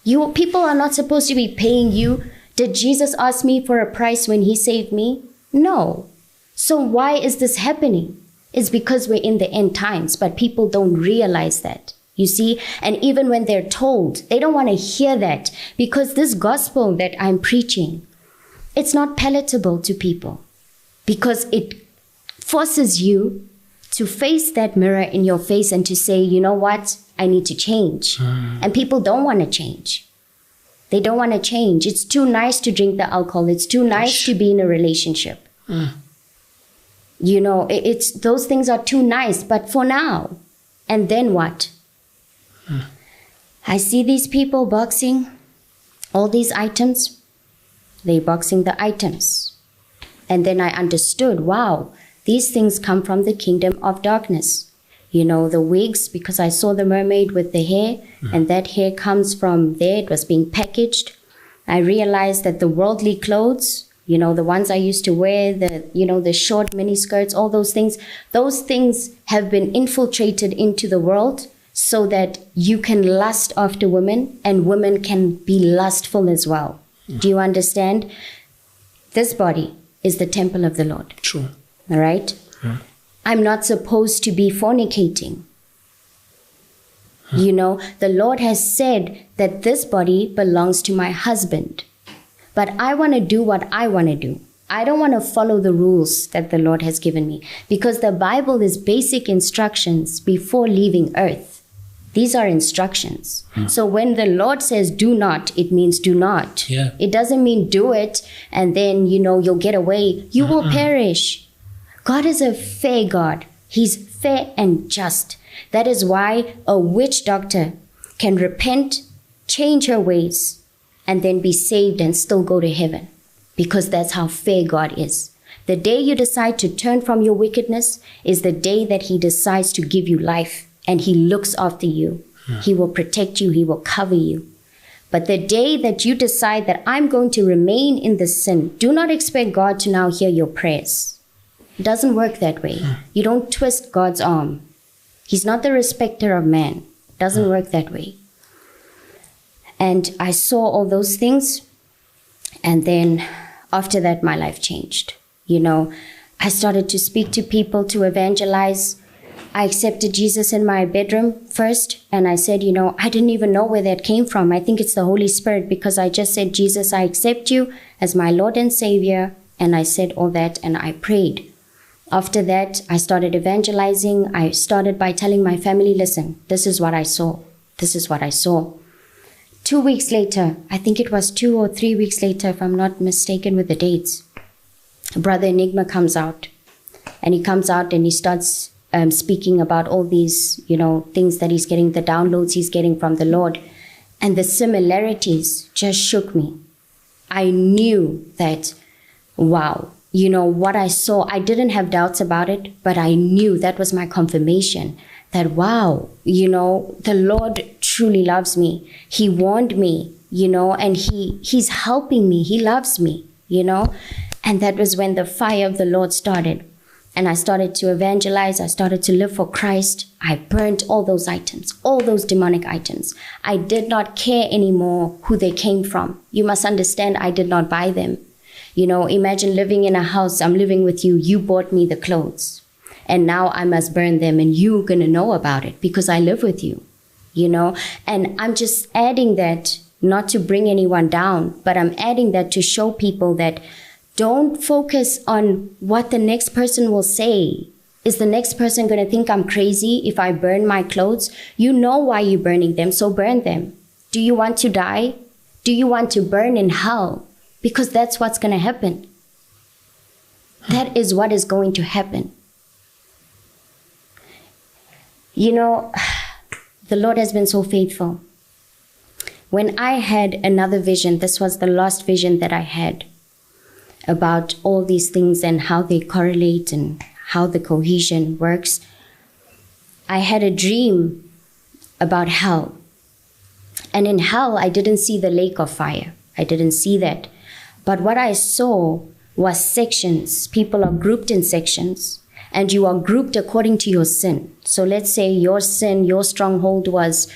People are not supposed to be paying you. Did Jesus ask me for a price when he saved me? No. So why is this happening? It's because we're in the end times, but people don't realize that. You see, and even when they're told, they don't want to hear that because this gospel that I'm preaching, it's not palatable to people because it forces you to face that mirror in your face and to say, you know what, I need to change. And people don't want to change. They don't want to change. It's too nice to drink the alcohol. It's too nice to be in a relationship. You know, it's those things are too nice, but for now. And then what? I see these people boxing all these items. They're boxing the items. And then I understood, wow, these things come from the kingdom of darkness. You know, the wigs, because I saw the mermaid with the hair, and that hair comes from there. It was being packaged. I realized that the worldly clothes, you know, the ones I used to wear, the short mini skirts, all those things have been infiltrated into the world so that you can lust after women and women can be lustful as well. Do you understand? This body is the temple of the Lord. True. All right? I'm not supposed to be fornicating. You know, the Lord has said that this body belongs to my husband. But I want to do what I want to do. I don't want to follow the rules that the Lord has given me because the Bible is basic instructions before leaving earth. These are instructions. So when the Lord says do not, it means do not. Yeah. It doesn't mean do it and then, you know, you'll get away. You will perish. God is a fair God. He's fair and just. That is why a witch doctor can repent, change her ways, and then be saved and still go to heaven. Because that's how fair God is. The day you decide to turn from your wickedness is the day that he decides to give you life. And he looks after you. He will protect you. He will cover you. But the day that you decide that I'm going to remain in the sin, do not expect God to now hear your prayers. It doesn't work that way. You don't twist God's arm. He's not the respecter of man. It doesn't work that way. And I saw all those things. And then after that, my life changed. You know, I started to speak to people, to evangelize. I accepted Jesus in my bedroom first. And I said, you know, I didn't even know where that came from. I think it's the Holy Spirit because I just said, Jesus, I accept you as my Lord and Savior. And I said all that and I prayed. After that, I started evangelizing. I started by telling my family, listen, this is what I saw. This is what I saw. 2 weeks later, I think it was 2 or 3 weeks later, if I'm not mistaken with the dates, Brother Enigma comes out. And he comes out and he starts speaking about all these, you know, things that he's getting, the downloads he's getting from the Lord. And the similarities just shook me. I knew that, wow, you know, what I saw, I didn't have doubts about it, but I knew that was my confirmation that, wow, you know, the Lord truly loves me. He warned me, you know, and he's helping me. He loves me, you know. And that was when the fire of the Lord started. And I started to evangelize. I started to live for Christ. I burnt all those items, all those demonic items. I did not care anymore who they came from. You must understand, I did not buy them. You know, imagine living in a house. I'm living with you. You bought me the clothes. And now I must burn them and you're going to know about it because I live with you, you know. And I'm just adding that not to bring anyone down, but I'm adding that to show people that don't focus on what the next person will say. Is the next person going to think I'm crazy if I burn my clothes? You know why you're burning them, so burn them. Do you want to die? Do you want to burn in hell? Because that's what's going to happen. That is what is going to happen. You know, the Lord has been so faithful. When I had another vision, this was the last vision that I had about all these things and how they correlate and how the cohesion works. I had a dream about hell. And in hell, I didn't see the lake of fire. I didn't see that. But what I saw was sections. People are grouped in sections. And you are grouped according to your sin. So let's say your sin, your stronghold was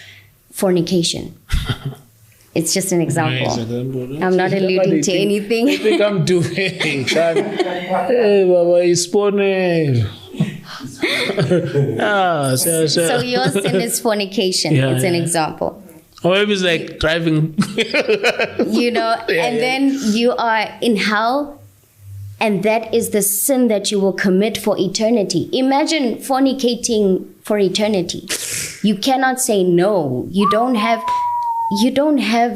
fornication. It's just an example. I'm not alluding to anything. I think I'm doing. Hey, Baba, it's funny. So your sin is fornication. Yeah, it's an example. Or maybe it's like driving. You know, and then you are in hell, and that is the sin that you will commit for eternity. Imagine fornicating for eternity. You cannot say no. You don't have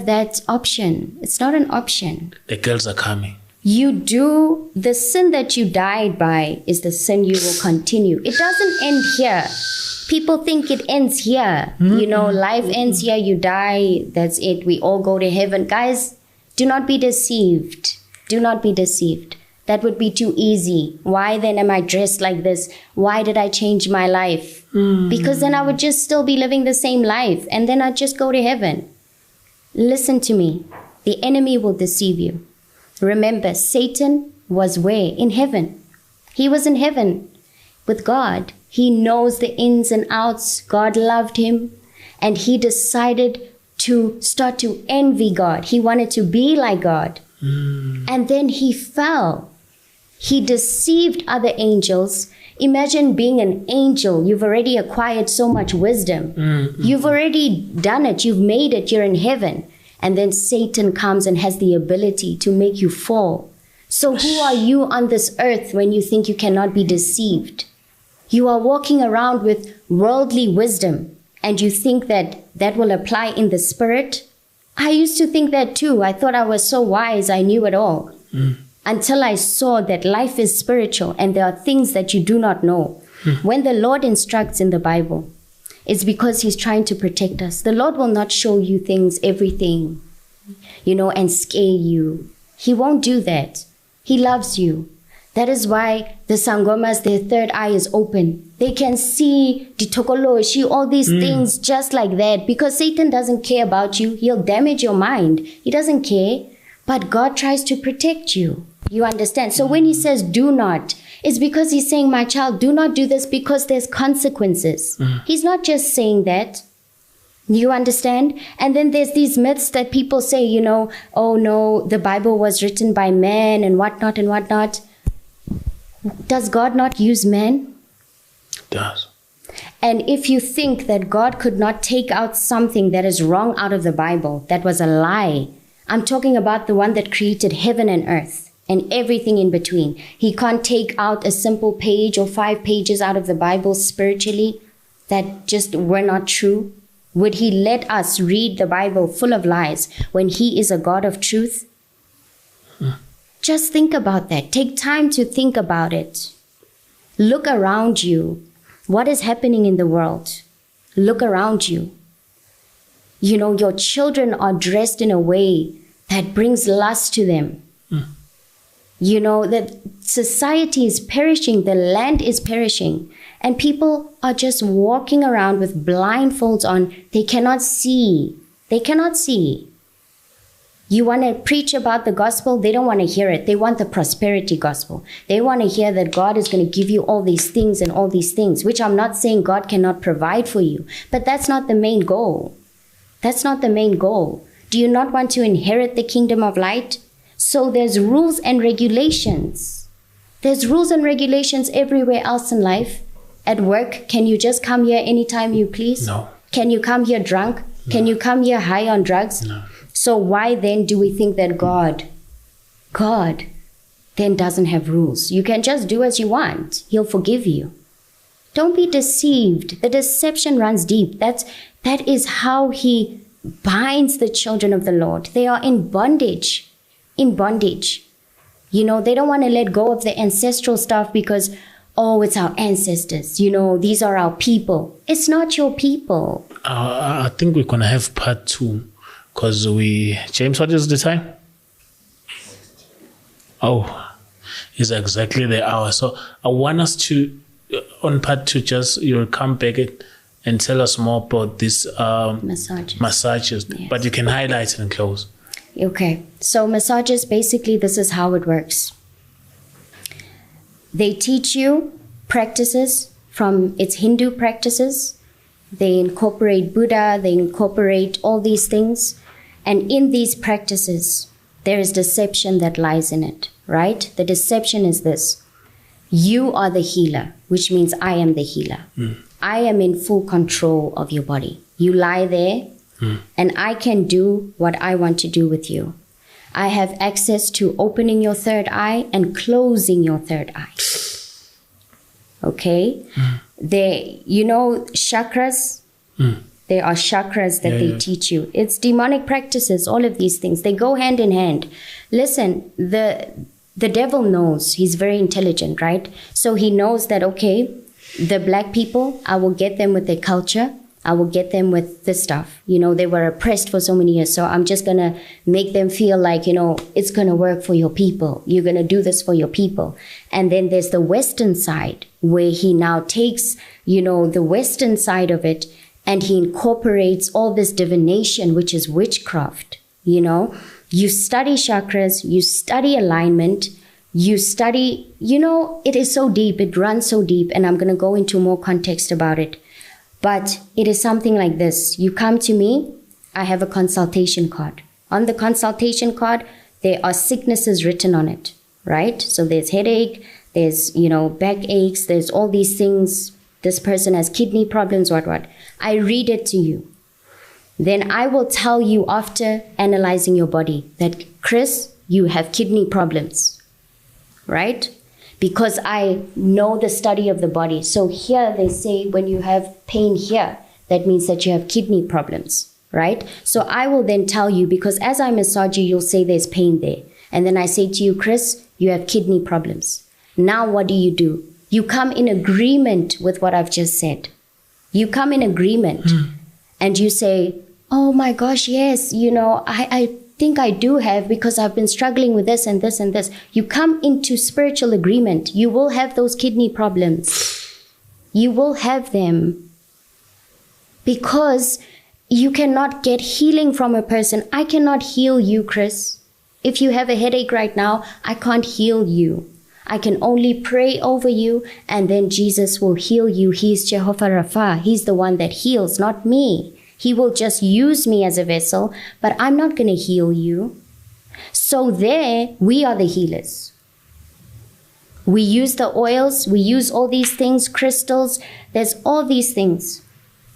that option. It's not an option. The girls are coming. You do, the sin that you died by is the sin you will continue. It doesn't end here. People think it ends here. You know, life ends here, you die, that's it. We all go to heaven. Guys, do not be deceived. Do not be deceived. That would be too easy. Why then am I dressed like this? Why did I change my life? Because then I would just still be living the same life and then I'd just go to heaven. Listen to me. The enemy will deceive you. Remember, Satan was where? In heaven. He was in heaven with God. He knows the ins and outs. God loved him. And he decided to start to envy God. He wanted to be like God. And then he fell. He deceived other angels. Imagine being an angel. You've already acquired so much wisdom. You've already done it. You've made it. You're in heaven. And then Satan comes and has the ability to make you fall. So who are you on this earth when you think you cannot be deceived? You are walking around with worldly wisdom and you think that that will apply in the spirit. I used to think that too. I thought I was so wise. I knew it all. Until I saw that life is spiritual and there are things that you do not know. When the Lord instructs in the Bible, it's because he's trying to protect us. The Lord will not show you things, everything, you know, and scare you. He won't do that. He loves you. That is why the Sangomas, their third eye is open. They can see Ditokoloshi, all these things just like that. Because Satan doesn't care about you. He'll damage your mind. He doesn't care. But God tries to protect you. You understand? So when he says do not, it's because he's saying, my child, do not do this because there's consequences. He's not just saying that. You understand? And then there's these myths that people say, you know, oh no, the Bible was written by men and whatnot and whatnot. Does God not use men? Does. And if you think that God could not take out something that is wrong out of the Bible, that was a lie. I'm talking about the one that created heaven and earth and everything in between. He can't take out a simple page or 5 pages out of the Bible spiritually that just were not true. Would he let us read the Bible full of lies when he is a God of truth? Just think about that. Take time to think about it. Look around you. What is happening in the world? Look around you. You know, your children are dressed in a way that brings lust to them. You know, that society is perishing, the land is perishing, and people are just walking around with blindfolds on. They cannot see. They cannot see. You want to preach about the gospel, they don't want to hear it. They want the prosperity gospel. They want to hear that God is going to give you all these things and all these things, which I'm not saying God cannot provide for you, but that's not the main goal. That's not the main goal. Do you not want to inherit the kingdom of light? So there's rules and regulations. There's rules and regulations everywhere else in life. At work, can you just come here anytime you please? No. Can you come here drunk? No. Can you come here high on drugs? No. So why then do we think that God then doesn't have rules? You can just do as you want. He'll forgive you. Don't be deceived. The deception runs deep. That is how he binds the children of the Lord. They are in bondage. In bondage. You know, they don't want to let go of the ancestral stuff because, oh, it's our ancestors. You know, these are our people. It's not your people. I think we're going to have part 2 because James, what is the time? Oh, it's exactly the hour. So I want us to, on part 2, just you'll come back and tell us more about this massages. Yes. But you can highlight it and close. Okay, so massages, basically this is how it works. They teach you practices from its Hindu practices. They incorporate Buddha, they incorporate all these things. And in these practices, there is deception that lies in it, right? The deception is this. You are the healer, which means I am the healer. I am in full control of your body. You lie there, and I can do what I want to do with you. I have access to opening your third eye and closing your third eye. Okay? You know chakras? There are chakras that they teach you. It's demonic practices, all of these things. They go hand in hand. Listen, the devil knows. He's very intelligent, right? So he knows that, okay, the black people, I will get them with their culture. I will get them with this stuff. You know, they were oppressed for so many years. So I'm just going to make them feel like, you know, it's going to work for your people. You're going to do this for your people. And then there's the Western side where he now takes, you know, the Western side of it and he incorporates all this divination, which is witchcraft. You know, you study chakras, you study alignment, you study, you know, it is so deep. It runs so deep. And I'm going to go into more context about it. But it is something like this. You come to me, I have a consultation card. On the consultation card, there are sicknesses written on it, right? So there's headache, there's, you know, back aches, there's all these things. This person has kidney problems, what. I read it to you. Then I will tell you after analyzing your body that, Chris, you have kidney problems, right? Because I know the study of the body. So here they say when you have pain here, that means that you have kidney problems, right? So I will then tell you, because as I massage you, you'll say there's pain there. And then I say to you, Chris, you have kidney problems. Now what do? You come in agreement with what I've just said. You come in agreement and you say, oh my gosh, yes, you know, I think I do have because I've been struggling with this and this and this. You come into spiritual agreement. You will have those kidney problems. You will have them because you cannot get healing from a person. I cannot heal you, Chris. If you have a headache right now, I can't heal you. I can only pray over you and then Jesus will heal you. He's Jehovah Rapha. He's the one that heals, not me. He will just use me as a vessel, but I'm not going to heal you. So there, we are the healers. We use the oils, we use all these things, crystals, there's all these things,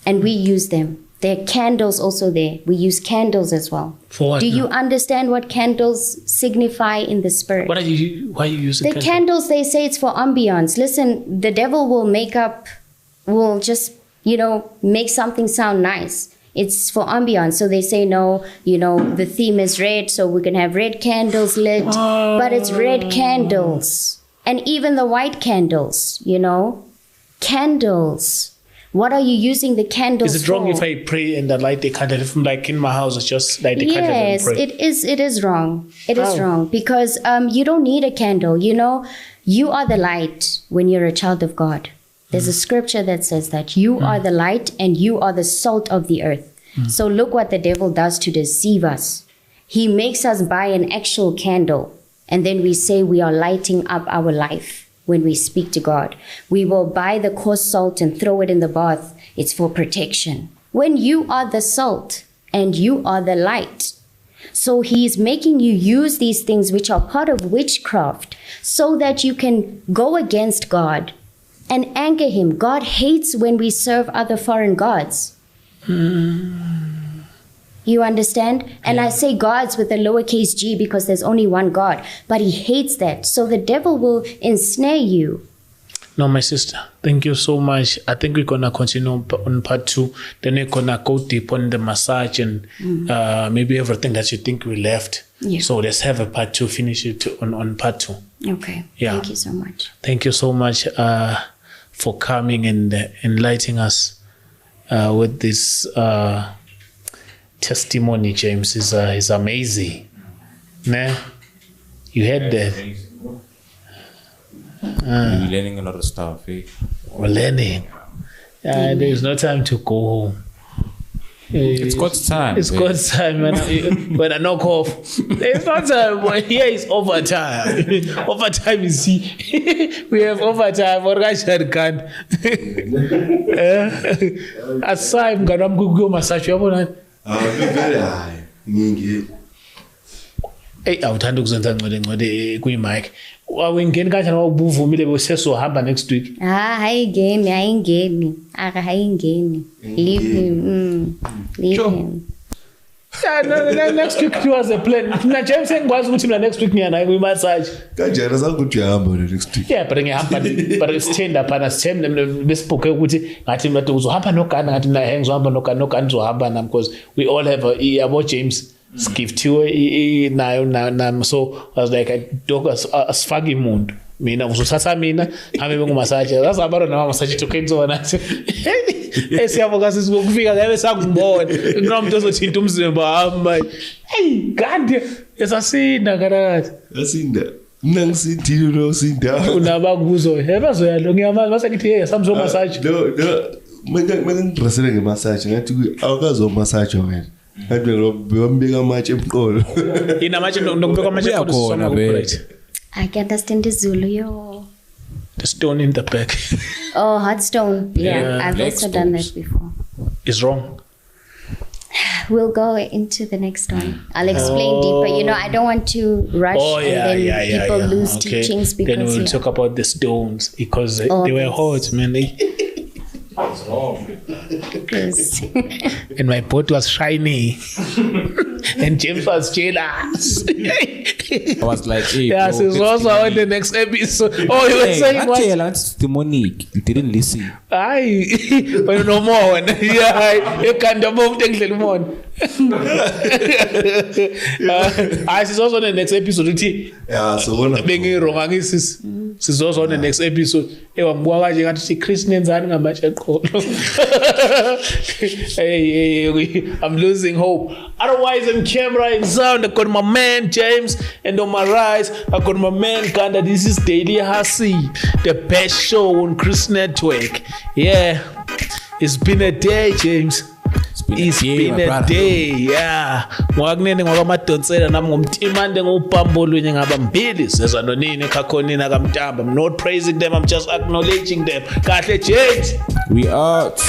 and we use them. There are candles also there. We use candles as well. For what? Do you understand what candles signify in the spirit? Why are you using the candles? They say it's for ambiance. Listen, the devil will just, you know, make something sound nice. It's for ambiance. So they say, no, you know, the theme is red, so we can have red candles lit, but it's red candles. And even the white candles, you know, candles. What are you using the candles for? Is it wrong if I pray and I light the candle? If I'm like in my house, I just light the candle and pray? Yes, it is wrong. It is wrong because you don't need a candle. You know, you are the light when you're a child of God. There's a scripture that says that you are the light and you are the salt of the earth. So look what the devil does to deceive us. He makes us buy an actual candle and then we say we are lighting up our life. When we speak to God, we will buy the coarse salt and throw it in the bath. It's for protection. When you are the salt and you are the light. So he is making you use these things which are part of witchcraft so that you can go against God and anger him. God hates when we serve other foreign gods. You understand? And I say gods with a lowercase g because there's only one God. But he hates that. So the devil will ensnare you. No, my sister, thank you so much. I think we're going to continue on part 2. Then we're going to go deep on the massage and maybe everything that you think we left. Yeah. So let's have a part 2, finish it on part 2. Okay. Yeah. Thank you so much. Thank you so much for coming and enlightening us with this testimony, James. Is amazing. Nah, you had that. We're learning a lot of stuff. Eh? We're learning. There's no time to go home. It's God's time. It's God's time. When I knock off, there's no time. But here is overtime. Overtime is see. We have overtime. Aside, I'm going to go massage. Very high. Hey, awuthanda ukuzenza ngcwele kwi-mic. Awungeni kanjani ubuvumile besesohamba next week? Hayingeni. Hayingeni. Leave him. Leave him. Yeah, next week was a plan. Mina James engikwazi ukuthi mina next week ngiyanayo kwi-massage. Kanjani sakuthi uyahamba next week? Yeah, but ngihamba but stand up and stand besibhuke ukuthi ngathi mina uzohamba nogana ngathi mina ngizohamba nogana uzohamba nami because we all have yabo James skiftiwe nayo so I was like dog asifaki umuntu mina uzothatha mina hambe bengumassage asabaro na massage to kenzona esiyabonga sizokufika ngabe sakubona kunomuntu ozothinta umzimba hamba hey god esasinda karathi asinda mina ngisithile lo sinda unabakuzo ebazoyalo ngiyamazi basekithi hey samzo massage no mina ngidresele ngemassage ngathi awukazo massage wena ngathi bembeka amatshe emqolo ina amatshe nokubeka amatshe emqolo. I can understand the Zulu, yo. The stone in the back. Oh, hot stone. Yeah, I've also done that before. Is wrong. We'll go into the next one. I'll explain deeper. You know, I don't want to rush and then people lose teachings because then we'll talk about the stones because they were hot, man. What's wrong? Yes. And my boat was shiny. And James was jealous. I was like, hey, yes, it's also on the next episode. Oh, you were saying what? That's demonic. You didn't listen. Aye, but no more. Yeah, you can't move things anymore. She's also on the next episode. Yeah, so one being wrong, she's also on the next episode. I'm losing hope. Otherwise, on camera and sound, I got my man James, and on my right, I got my man Kanda. This is Daily Hasi, the best show on Chris Network. Yeah, it's been a day, James. It's been a day, yeah. Mwakunene ngwamadonsela nami ngumtimande ngupambulunye ngabambili sezwa nonini kakhonina kamtamba. I'm not praising them, I'm just acknowledging them. Kahle James. We out.